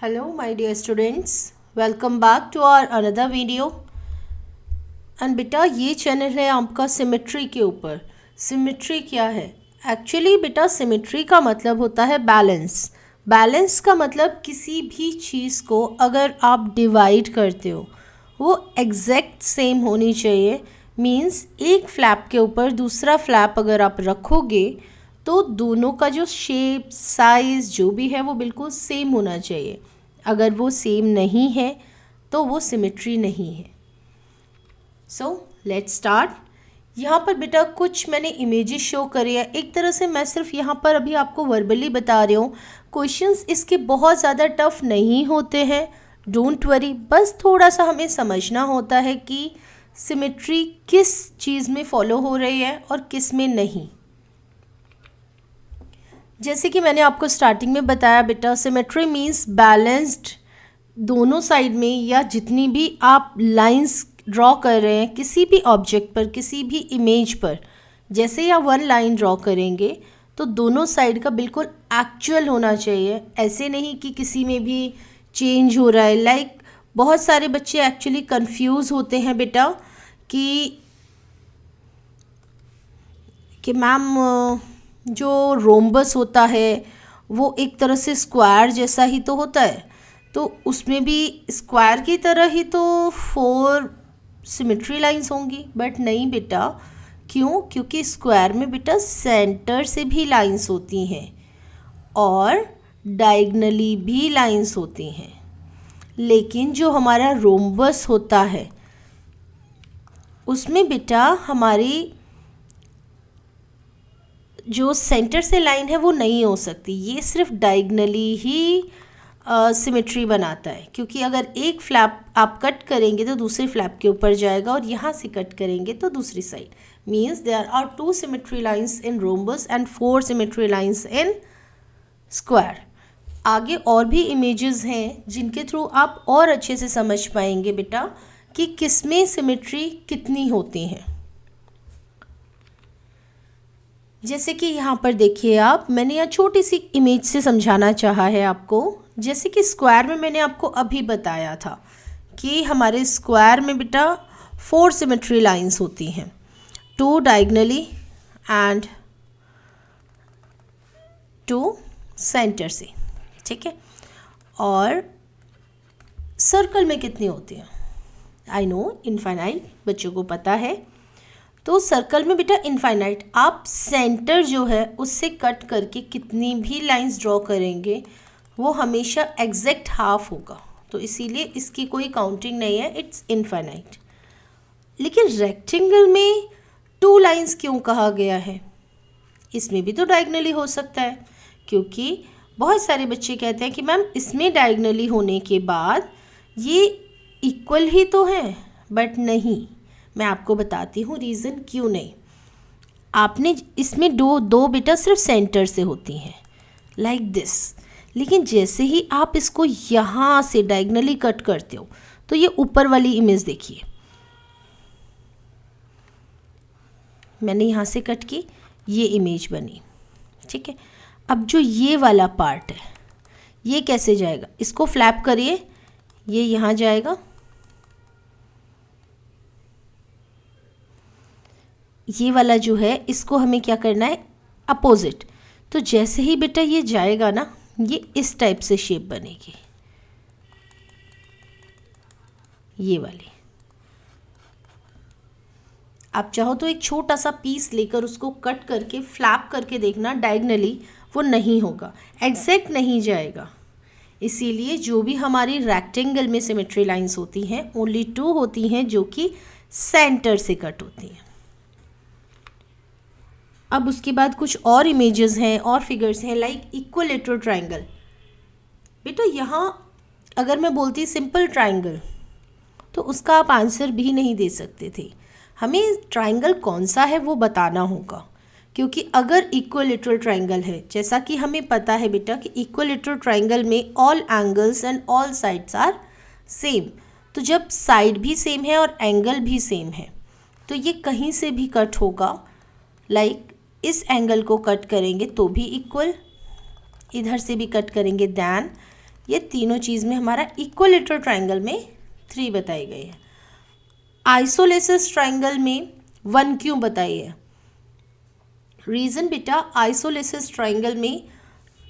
Hello my dear students, welcome back to our another video. And बेटा ये channel है आपका सिमेट्री के ऊपर। सिमेट्री क्या है? एक्चुअली बेटा सिमेट्री का मतलब होता है बैलेंस। बैलेंस का मतलब किसी भी चीज़ को अगर आप डिवाइड करते हो वो एग्जैक्ट सेम होनी चाहिए। मीन्स एक फ्लैप के ऊपर दूसरा फ्लैप अगर आप रखोगे तो दोनों का जो शेप साइज़ जो भी है वो बिल्कुल सेम होना चाहिए। अगर वो सेम नहीं है तो वो सिमेट्री नहीं है। So let's start. यहाँ पर बेटा कुछ मैंने इमेजेस शो करे हैं। एक तरह से मैं सिर्फ यहाँ पर अभी आपको वर्बली बता रही हूँ। क्वेश्चंस इसके बहुत ज़्यादा टफ नहीं होते हैं, डोंट वरी। बस थोड़ा सा हमें समझना होता है कि सिमेट्री किस चीज़ में फॉलो हो रही है और किस में नहीं। जैसे कि मैंने आपको स्टार्टिंग में बताया बेटा, सिमेट्री मीन्स बैलेंस्ड दोनों साइड में, या जितनी भी आप लाइंस ड्रॉ कर रहे हैं किसी भी ऑब्जेक्ट पर, किसी भी इमेज पर, जैसे या वन लाइन ड्रॉ करेंगे तो दोनों साइड का बिल्कुल एक्चुअल होना चाहिए। ऐसे नहीं कि किसी में भी चेंज हो रहा है। लाइक बहुत सारे बच्चे एक्चुअली कंफ्यूज होते हैं बेटा कि मैम जो रोम्बस होता है वो एक तरह से स्क्वायर जैसा ही तो होता है, तो उसमें भी स्क्वायर की तरह ही तो 4 सिमेट्री लाइंस होंगी। बट नहीं बेटा, क्यों? क्योंकि स्क्वायर में बेटा सेंटर से भी लाइंस होती हैं और डायगनली भी लाइंस होती हैं। लेकिन जो हमारा रोम्बस होता है उसमें बेटा हमारी जो सेंटर से लाइन है वो नहीं हो सकती। ये सिर्फ डायगनली ही सिमेट्री बनाता है, क्योंकि अगर एक फ्लैप आप कट करेंगे तो दूसरे फ्लैप के ऊपर जाएगा और यहाँ से कट करेंगे तो दूसरी side. Means there are 2 symmetry lines in rhombus and 4 symmetry lines in square. आगे और भी इमेजेस हैं जिनके थ्रू आप और अच्छे से समझ पाएंगे बेटा कि किसमें सिमेट्री कितनी होती हैं। जैसे कि यहाँ पर देखिए आप, मैंने यहाँ छोटी सी इमेज से समझाना चाहा है आपको। जैसे कि स्क्वायर में मैंने आपको अभी बताया था कि हमारे स्क्वायर में बेटा 4 सिमेट्री लाइंस होती हैं, 2 डायगनली एंड 2 सेंटर से, ठीक है। और सर्कल में कितनी होती हैं? आई नो इनफाइनाइट, बच्चों को पता है। तो सर्कल में बेटा इनफाइनाइट, आप सेंटर जो है उससे कट करके कितनी भी लाइंस ड्रॉ करेंगे वो हमेशा एग्जैक्ट हाफ होगा, तो इसीलिए इसकी कोई काउंटिंग नहीं है, इट्स इनफाइनाइट। लेकिन रेक्टेंगल में 2 लाइंस क्यों कहा गया है? इसमें भी तो डायगनली हो सकता है, क्योंकि बहुत सारे बच्चे कहते हैं कि मैम इसमें डायगनली होने के बाद ये इक्वल ही तो है। बट नहीं, मैं आपको बताती हूँ रीज़न क्यों नहीं। आपने इसमें दो बेटा सिर्फ सेंटर से होती हैं लाइक दिस, लेकिन जैसे ही आप इसको यहाँ से डायगनली कट करते हो तो ये ऊपर वाली इमेज देखिए, मैंने यहाँ से कट की, ये इमेज बनी, ठीक है। अब जो ये वाला पार्ट है ये कैसे जाएगा? इसको फ्लैप करिए, ये यहाँ जाएगा, ये वाला जो है इसको हमें क्या करना है? अपोजिट। तो जैसे ही बेटा ये जाएगा ना, ये इस टाइप से शेप बनेगी, ये वाली। आप चाहो तो एक छोटा सा पीस लेकर उसको कट करके फ्लैप करके देखना, डायगनली वो नहीं होगा, एग्जैक्ट नहीं जाएगा। इसीलिए जो भी हमारी रेक्टेंगल में सिमेट्री लाइंस होती हैं ओनली 2 होती हैं जो कि सेंटर से कट होती हैं। अब उसके बाद कुछ और इमेजेस हैं और फिगर्स हैं, लाइक इक्विलेटरल ट्रायंगल। बेटा यहाँ अगर मैं बोलती सिंपल ट्रायंगल तो उसका आप आंसर भी नहीं दे सकते थे। हमें ट्रायंगल कौन सा है वो बताना होगा, क्योंकि अगर इक्विलेटरल ट्रायंगल है, जैसा कि हमें पता है बेटा कि इक्विलेटरल ट्रायंगल में all angles and all sides are same, तो जब साइड भी सेम है और एंगल भी सेम है तो ये कहीं से भी कट होगा। लाइक इस एंगल को कट करेंगे तो भी इक्वल, इधर से भी कट करेंगे दैन, ये तीनों चीज़ में हमारा इक्विलेटरल ट्रायंगल में 3 बताई गई है। आइसोलेसिस ट्रायंगल में 1 क्यों बताई है? रीज़न बेटा, आइसोलेसिस ट्रायंगल में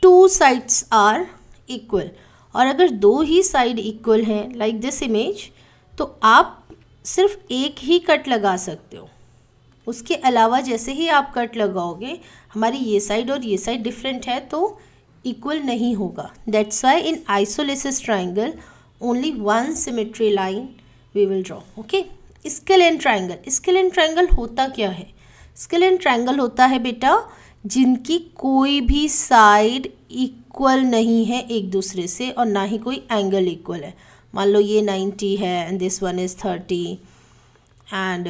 2 साइड्स आर इक्वल, और अगर 2 ही साइड इक्वल हैं लाइक दिस इमेज, तो आप सिर्फ एक ही कट लगा सकते हो। उसके अलावा जैसे ही आप कट लगाओगे, हमारी ये साइड और ये साइड डिफरेंट है तो इक्वल नहीं होगा। That's why in isosceles triangle only 1 symmetry line we will draw. Okay, scalene triangle, scalene triangle होता क्या है? स्केलेन ट्रायंगल होता है बेटा जिनकी कोई भी साइड इक्वल नहीं है एक दूसरे से और ना ही कोई एंगल इक्वल है। मान लो ये 90 है and this one is 30 and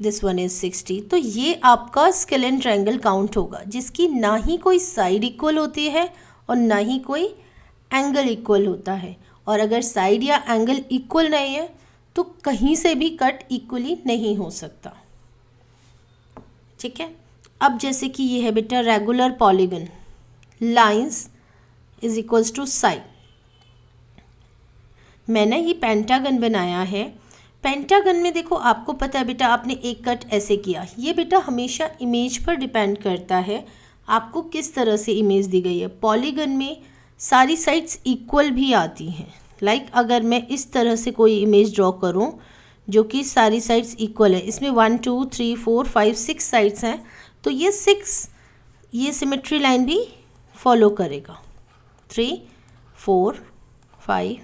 this one is 60, तो ये आपका स्केलेन ट्रायंगल काउंट होगा जिसकी ना ही कोई साइड इक्वल होती है और ना ही कोई एंगल इक्वल होता है। और अगर साइड या एंगल इक्वल नहीं है तो कहीं से भी कट इक्वली नहीं हो सकता। ठीक है, अब जैसे कि ये है बेटा regular polygon, lines is equals to side. मैंने ये पेंटागन बनाया है। पेंटागन में देखो, आपको पता है बेटा, आपने एक कट ऐसे किया। ये बेटा हमेशा इमेज पर डिपेंड करता है आपको किस तरह से इमेज दी गई है। पॉलीगन में सारी साइड्स इक्वल भी आती हैं। लाइक अगर मैं इस तरह से कोई इमेज ड्रॉ करूं जो कि सारी साइड्स इक्वल है, इसमें 1 2 3 4 5 6 साइड्स हैं, तो ये 6 ये सिमेट्री लाइन भी फॉलो करेगा। 3 4 5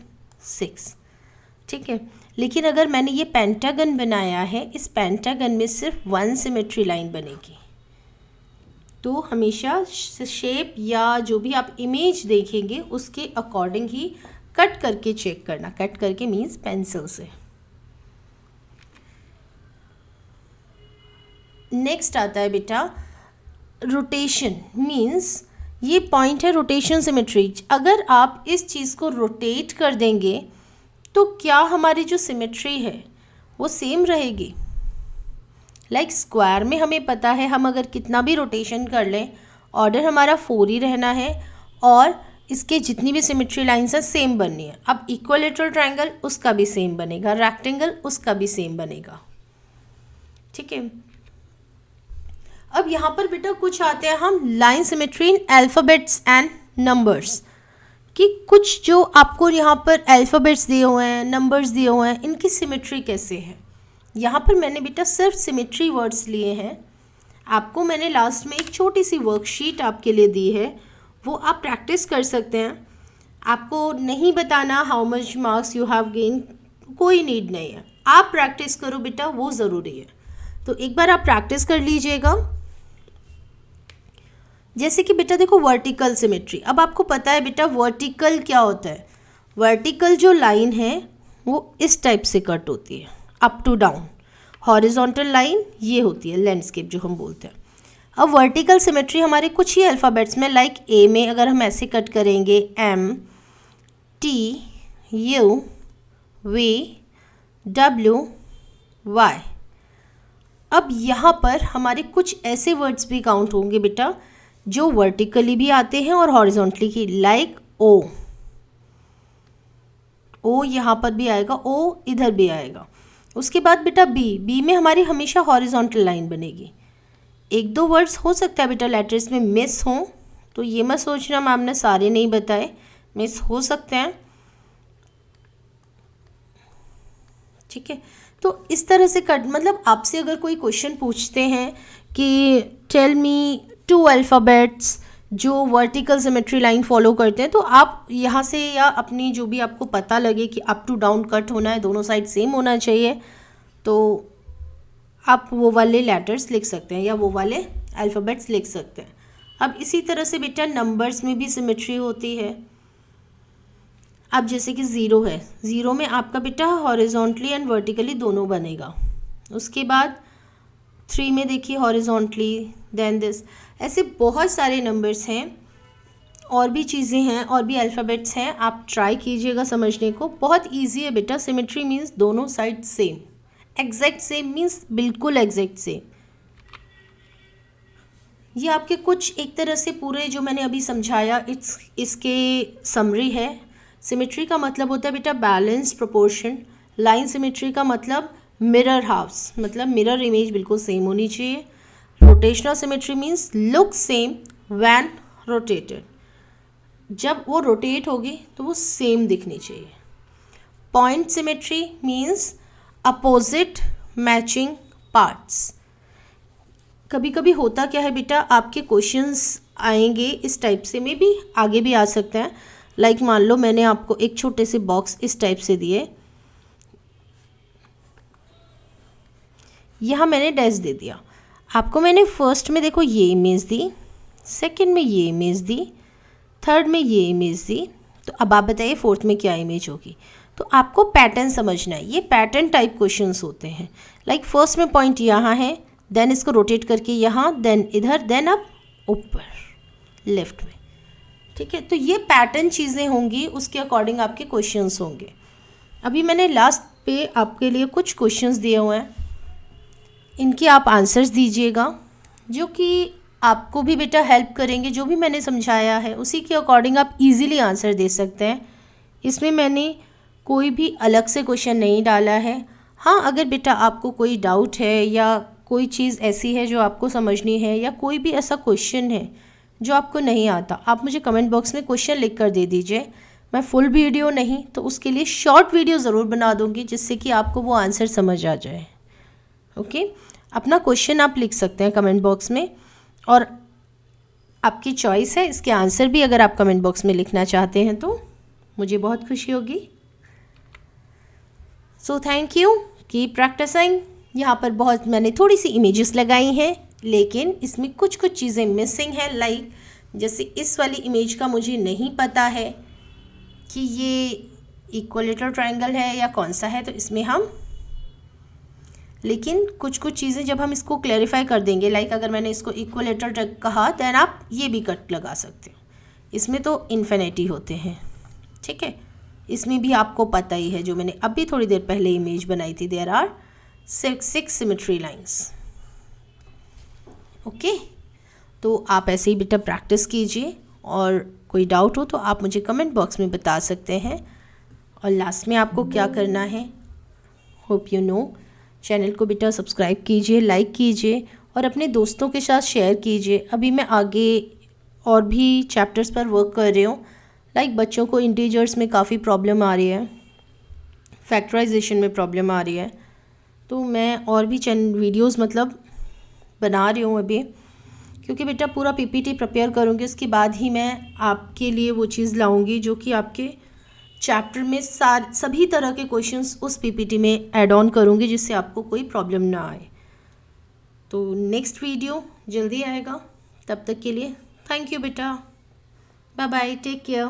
6, ठीक है। लेकिन अगर मैंने ये पेंटागन बनाया है, इस पेंटागन में सिर्फ 1 सिमेट्री लाइन बनेगी। तो हमेशा शेप या जो भी आप इमेज देखेंगे उसके अकॉर्डिंग ही कट करके चेक करना। कट करके मीन्स पेंसिल से। नेक्स्ट आता है बेटा रोटेशन, मीन्स ये पॉइंट है रोटेशन सिमेट्री। अगर आप इस चीज़ को रोटेट कर देंगे तो क्या हमारी जो सिमेट्री है वो सेम रहेगी? लाइक स्क्वायर में हमें पता है हम अगर कितना भी रोटेशन कर लें, ऑर्डर हमारा 4 ही रहना है और इसके जितनी भी सिमेट्री लाइंस हैं सेम बननी है। अब इक्विलेटरल ट्रायंगल उसका भी सेम बनेगा, रेक्टेंगल उसका भी सेम बनेगा। ठीक है, अब यहाँ पर बेटा कुछ आते हैं हम line symmetry in alphabets and numbers, कि कुछ जो आपको यहाँ पर अल्फ़ाबेट्स दिए हुए हैं, नंबर्स दिए हुए हैं, इनकी सिमेट्री कैसे है। यहाँ पर मैंने बेटा सिर्फ सिमेट्री वर्ड्स लिए हैं। आपको मैंने लास्ट में एक छोटी सी वर्कशीट आपके लिए दी है, वो आप प्रैक्टिस कर सकते हैं। आपको नहीं बताना how much marks you have gain, कोई नीड नहीं है, आप प्रैक्टिस करो बेटा, वो ज़रूरी है। तो एक बार आप प्रैक्टिस कर लीजिएगा। जैसे कि बेटा देखो वर्टिकल सिमेट्री, अब आपको पता है बेटा वर्टिकल क्या होता है। वर्टिकल जो लाइन है वो इस टाइप से कट होती है, up to down. Horizontal line ये होती है लैंडस्केप जो हम बोलते हैं। अब वर्टिकल सिमेट्री हमारे कुछ ही अल्फ़ाबेट्स में, लाइक ए में अगर हम ऐसे कट करेंगे M T U V W Y, अब यहाँ पर हमारे कुछ ऐसे वर्ड्स भी काउंट होंगे बेटा जो वर्टिकली भी आते हैं और हॉरिजॉन्टली की, लाइक ओ। ओ यहाँ पर भी आएगा, ओ इधर भी आएगा। उसके बाद बेटा बी में हमारी हमेशा हॉरिजॉन्टल लाइन बनेगी। एक दो वर्ड्स हो सकता है बेटा लेटर्स में मिस हों, तो ये मत सोचना मैम ने सारे नहीं बताए, मिस हो सकते हैं। ठीक है, तो इस तरह से कट, मतलब आपसे अगर कोई क्वेश्चन पूछते हैं कि टेल मी 2 अल्फ़ाबेट्स जो वर्टिकल सिमेट्री लाइन फॉलो करते हैं, तो आप यहाँ से या अपनी जो भी आपको पता लगे कि अप टू डाउन कट होना है, दोनों साइड सेम होना चाहिए, तो आप वो वाले लेटर्स लिख सकते हैं या वो वाले अल्फ़ाबेट्स लिख सकते हैं। अब इसी तरह से बेटा नंबर्स में भी सिमेट्री होती है। अब जैसे कि 0 है, 0 में आपका बेटा हॉरिजॉन्टली एंड वर्टिकली दोनों बनेगा। उसके बाद 3 में देखिए हॉरिजॉन्टली, देन दिस। ऐसे बहुत सारे नंबर्स हैं, और भी चीज़ें हैं, और भी अल्फ़ाबेट्स हैं। आप ट्राई कीजिएगा समझने को, बहुत ईजी है बेटा। सिमेट्री मीन्स दोनों side same, exact same means बिल्कुल एग्जैक्ट सेम। ये आपके कुछ एक तरह से पूरे जो मैंने अभी समझाया इसके समरी है। सिमेट्री का मतलब होता है बेटा बैलेंस, प्रोपोर्शन। लाइन सिमेट्री का मतलब मिरर हाउस, मतलब मिरर इमेज बिल्कुल सेम होनी चाहिए। Rotational symmetry means look same when rotated, जब वो रोटेट होगी तो वो सेम दिखनी चाहिए। Point symmetry means opposite matching parts. कभी कभी होता क्या है बेटा, आपके क्वेश्चंस आएंगे इस टाइप से, में भी आगे भी आ सकते हैं। लाइक मान लो मैंने आपको एक छोटे से बॉक्स इस टाइप से दिए, यहाँ मैंने डैश दे दिया आपको। मैंने फर्स्ट में देखो ये इमेज दी, सेकंड में ये इमेज दी, थर्ड में ये इमेज दी, तो अब आप बताइए फोर्थ में क्या इमेज होगी। तो आपको पैटर्न समझना है, ये पैटर्न टाइप क्वेश्चंस होते हैं। लाइक फर्स्ट में पॉइंट यहाँ है, देन इसको रोटेट करके यहाँ, देन इधर, देन अब ऊपर लेफ्ट में, ठीक है। तो ये पैटर्न चीज़ें होंगी, उसके अकॉर्डिंग आपके क्वेश्चंस होंगे। अभी मैंने लास्ट पे आपके लिए कुछ क्वेश्चंस दिए हुए हैं, इनके आप आंसर्स दीजिएगा, जो कि आपको भी बेटा हेल्प करेंगे। जो भी मैंने समझाया है उसी के अकॉर्डिंग आप इजीली आंसर दे सकते हैं। इसमें मैंने कोई भी अलग से क्वेश्चन नहीं डाला है। हाँ, अगर बेटा आपको कोई डाउट है या कोई चीज़ ऐसी है जो आपको समझनी है, या कोई भी ऐसा क्वेश्चन है जो आपको नहीं आता, आप मुझे कमेंट बॉक्स में क्वेश्चन लिख कर दे दीजिए। मैं फुल वीडियो नहीं तो उसके लिए शॉर्ट वीडियो ज़रूर बना दूँगी, जिससे कि आपको वो आंसर समझ आ जाए। ओके, अपना क्वेश्चन आप लिख सकते हैं कमेंट बॉक्स में, और आपकी चॉइस है, इसके आंसर भी अगर आप कमेंट बॉक्स में लिखना चाहते हैं तो मुझे बहुत खुशी होगी। So thank you, keep practicing. यहाँ पर बहुत मैंने थोड़ी सी इमेजेस लगाई हैं, लेकिन इसमें कुछ कुछ चीज़ें मिसिंग हैं। लाइक जैसे इस वाली इमेज का मुझे नहीं पता है कि ये इक्विलेटरल ट्रायंगल है या कौन सा है, तो इसमें हम, लेकिन कुछ कुछ चीज़ें जब हम इसको क्लैरिफाई कर देंगे, लाइक अगर मैंने इसको इक्विलेटरल कहा, देन आप ये भी कट लगा सकते हो। इसमें तो इन्फिनिटी होते हैं, ठीक है। इसमें भी आपको पता ही है, जो मैंने अभी थोड़ी देर पहले इमेज बनाई थी, there are 6 symmetry lines. Okay, तो आप ऐसे ही बेटा प्रैक्टिस कीजिए, और कोई डाउट हो तो आप मुझे कमेंट बॉक्स में बता सकते हैं। और लास्ट में आपको क्या करना है, होप यू नो, चैनल को बेटा सब्सक्राइब कीजिए, लाइक कीजिए और अपने दोस्तों के साथ शेयर कीजिए। अभी मैं आगे और भी चैप्टर्स पर वर्क कर रही हूँ। लाइक बच्चों को इंटीजर्स में काफ़ी प्रॉब्लम आ रही है, फैक्टराइजेशन में प्रॉब्लम आ रही है, तो मैं और भी वीडियोस मतलब बना रही हूँ अभी, क्योंकि बेटा पूरा पीपीटी प्रिपेयर करूँगी, उसके बाद ही मैं आपके लिए वो चीज़ लाऊँगी जो कि आपके चैप्टर में सभी तरह के क्वेश्चंस उस पीपीटी में ऐड ऑन करूँगी, जिससे आपको कोई प्रॉब्लम ना आए। तो नेक्स्ट वीडियो जल्दी आएगा, तब तक के लिए थैंक यू बेटा, बाय बाय, टेक केयर।